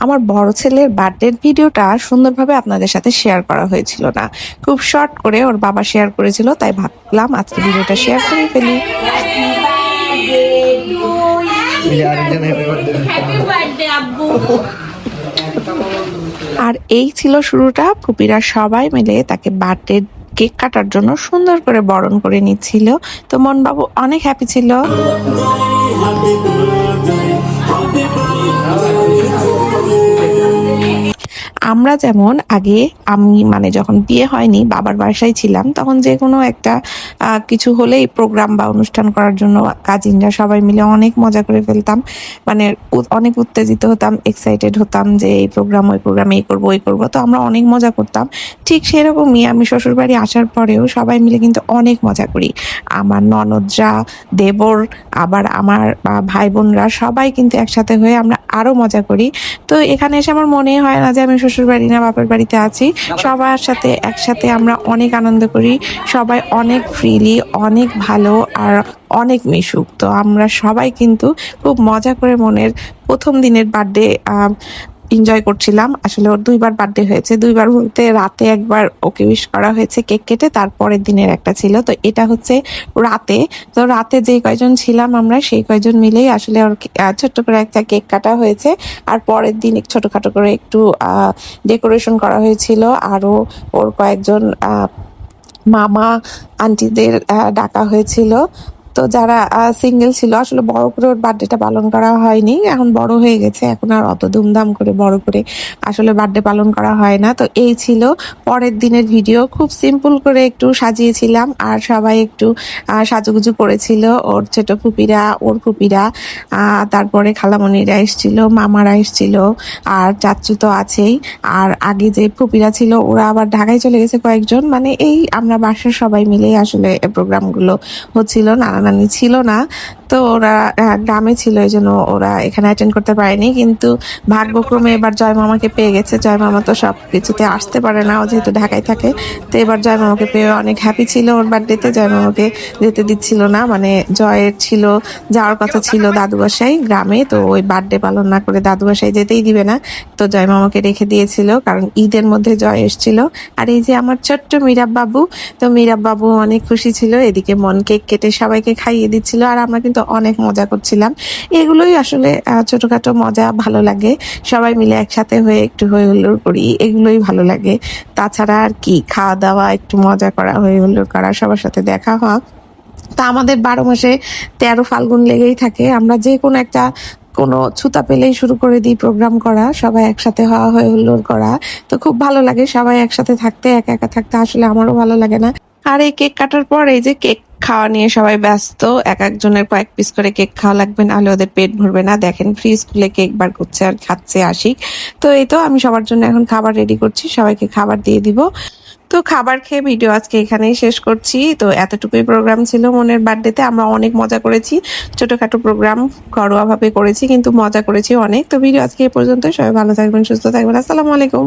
আমার বড় ছেলের বার্থডের ভিডিওটা সুন্দরভাবে আপনাদের সাথে শেয়ার করা হয়েছিল না, খুব শর্ট করে ওর বাবা শেয়ার করেছিল, তাই ভাবলাম আজকে ভিডিওটা শেয়ার করে ফেলি। আর এই ছিল শুরুটা। ফুপিরা সবাই মিলে তাকে বার্থডে কেক কাটার জন্য সুন্দর করে বরণ করে নিচ্ছিল। তো মন বাবু অনেক হ্যাপি ছিল। আমরা যেমন আগে, আমি মানে যখন বিয়ে হয়নি বাবার বাসায় ছিলাম, তখন যে কোনো একটা কিছু হলেই প্রোগ্রাম বা অনুষ্ঠান করার জন্য কাজিনরা সবাই মিলে অনেক মজা করে ফেলতাম। মানে অনেক উত্তেজিত হতাম, এক্সাইটেড হতাম যে এই প্রোগ্রাম ওই প্রোগ্রাম, এই করবো ওই করবো, তো আমরা অনেক মজা করতাম। ঠিক সেরকমই আমি শ্বশুরবাড়ি আসার পরেও সবাই মিলে কিন্তু অনেক মজা করি। আমার ননদরা, দেবর, আবার আমার ভাই বোনরা সবাই কিন্তু একসাথে হয়ে আমরা আরো মজা করি। তো এখানে এসে আমার মনে হয় না যে আমি শ্বশুর বাড়ি না বাপের বাড়িতে আছি। সবার সাথে একসাথে আমরা অনেক আনন্দ করি, সবাই অনেক ফ্রিলি, অনেক ভালো আর অনেক মিশুক। তো আমরা সবাই কিন্তু খুব মজা করে মনের প্রথম দিনের বার্থডে এনজয় করছিলাম। আসলে ওর দুইবার বার্থডে হয়েছে, দুইবার বলতে রাতে একবার ওকে উইশ করা হয়েছে কেক কেটে, তারপরের দিনের একটা ছিল। তো এটা হচ্ছে রাতে। তো রাতে যে কয়জন ছিলাম আমরা সেই কয়জন মিলেই আসলে ওর ছোট্ট করে একটা কেক কাটা হয়েছে। আর পরের দিন ছোটখাটো করে একটু ডেকোরেশন করা হয়েছিল। আরো ওর কয়েকজন মামা আন্টিদের ডাকা হয়েছিল। তো যারা সিঙ্গেল ছিল, আসলে বড় করে ওর বার্থডেটা পালন করা হয়নি, এখন বড় হয়ে গেছে, এখন আর অত ধুমধাম করে বড় করে আসলে বার্থডে পালন করা হয় না। তো এই ছিল পরের দিনের ভিডিও। খুব সিম্পল করে একটু সাজিয়েছিলাম, আর সবাই একটু সাজুগুজু করেছিল। ওর ছোট ফুপিরা, ওর ফুপিরা, তারপরে খালামণিরা এসেছিল, মামারা এসেছিল, আর চাচু তো আছেই। আর আগে যে ফুপিরা ছিল ওরা আবার ঢাকায় চলে গেছে কয়েকজন। মানে এই আমরা বাসার সবাই মিলেই আসলে প্রোগ্রামগুলো হচ্ছিল। নানা নানি ছিল না, তো ওরা গ্রামে ছিল, এই জন্য ওরা এখানে অ্যাটেন্ড করতে পারেনি। কিন্তু ভাগ্যক্রমে এবার জয় মামাকে পেয়ে গেছে। জয় মামা তো সব কিছুতে আসতে পারে না, ও যেহেতু ঢাকায় থাকে। তো এবার জয় মামাকে পেয়ে অনেক হ্যাপি ছিল। ওর বার্থডেতে জয় মামাকে যেতে দিচ্ছিল না, মানে জয়ের ছিল যাওয়ার কথা ছিল দাদু বাসায় গ্রামে, তো ওই বার্থডে পালন না করে দাদু বাসায় যেতেই দিবে না। তো জয় মামাকে রেখে দিয়েছিল, কারণ ঈদের মধ্যে জয় এসেছিল। আর এই যে আমার ছোট্ট মিরাব বাবু, তো মিরাব বাবু অনেক খুশি ছিল। এদিকে মন কেক কেটে সবাইকে খাইয়ে দিচ্ছিল, আর আমরা কিন্তু অনেক মজা করছিলাম। এগুলোই আসলে ছোটখাটো মজা ভালো লাগে, সবাই মিলে একসাথে হয়ে একটু হই হুল্লোড় করি, এগুলোই ভালো লাগে। তাছাড়া আর কি, খাওয়া দাওয়া, একটু মজা করা, হই হুল্লোড় করা, সবার সাথে দেখা হওয়া। তা আমাদের 12 মাসে 13 ফাল্গুন লেগেই থাকে। আমরা যে কোনো একটা কোনো ছুতা পেলেই শুরু করে দিই প্রোগ্রাম করা, সবাই একসাথে হওয়া, হয়ে হুল্লোড় করা। তো খুব ভালো লাগে সবাই একসাথে থাকতে, একা একা থাকতে আসলে আমারও ভালো লাগে না। আর এই কেক কাটার পর এই যে কেক খাওয়া নিয়ে সবাই ব্যস্ত, এক একজনের কয়েক পিস করে কেক খাওয়া লাগবে, নাহলে ওদের পেট ভরবে না। দেখেন ফ্রিজ খুলে কেক বার করছে আর খাচ্ছে আশিক। তো এই তো আমি সবার জন্য এখন খাবার রেডি করছি, সবাইকে খাবার দিয়ে দিব। তো খাবার খেয়ে ভিডিও আজকে এখানেই শেষ করছি। তো এতটুকুই প্রোগ্রাম ছিল মনের বার্থডেতে। আমরা অনেক মজা করেছি, ছোটখাটো প্রোগ্রাম ঘরোয়া ভাবে করেছি, কিন্তু মজা করেছি অনেক। তো ভিডিও আজকে এই পর্যন্ত। সবাই ভালো থাকবেন, সুস্থ থাকবেন। আসসালামু আলাইকুম।